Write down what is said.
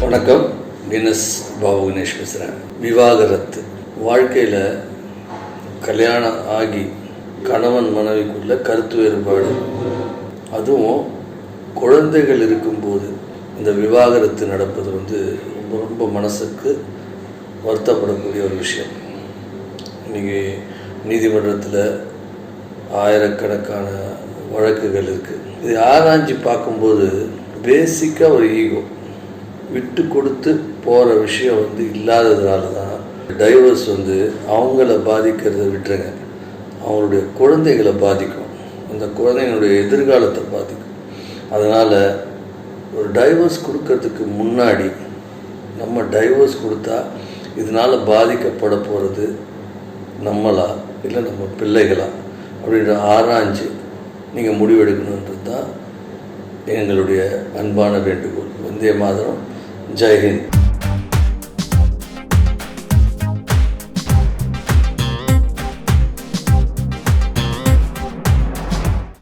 வணக்கம். கின்னஸ் பாபு கணேஷ் பேசுகிறேன். விவாகரத்து வாழ்க்கையில் கல்யாணம் ஆகி கணவன் மனைவிக்குள்ள கருத்து வேறுபாடு, அதுவும் குழந்தைகள் இருக்கும்போது இந்த விவாகரத்து நடப்பது ரொம்ப ரொம்ப மனசுக்கு வருத்தப்படக்கூடிய ஒரு விஷயம். இன்றைக்கி நீதிமன்றத்தில் ஆயிரக்கணக்கான வழக்குகள் இருக்குது. இது ஆராய்ச்சி பார்க்கும்போது பேசிக்காக ஒரு ஈகோ விட்டு கொடுத்து போகிற விஷயம் இல்லாததுனால தான் டைவர்ஸ் அவங்கள பாதிக்கிறத விட்டுருங்க, அவங்களுடைய குழந்தைகளை பாதிக்கும், அந்த குழந்தைங்களுடைய எதிர்காலத்தை பாதிக்கும். அதனால் ஒரு டைவர்ஸ் கொடுக்கறதுக்கு முன்னாடி நம்ம டைவர்ஸ் கொடுத்தா இதனால் பாதிக்கப்பட போகிறது நம்மளா இல்லை நம்ம பிள்ளைகளா அப்படின்ற ஆராய்ச்சி நீங்கள் முடிவெடுக்கணுன்றது தான் எங்களுடைய அன்பான வேண்டுகோள். வந்தே மாதரம். ஜெய் ஹிந்த்.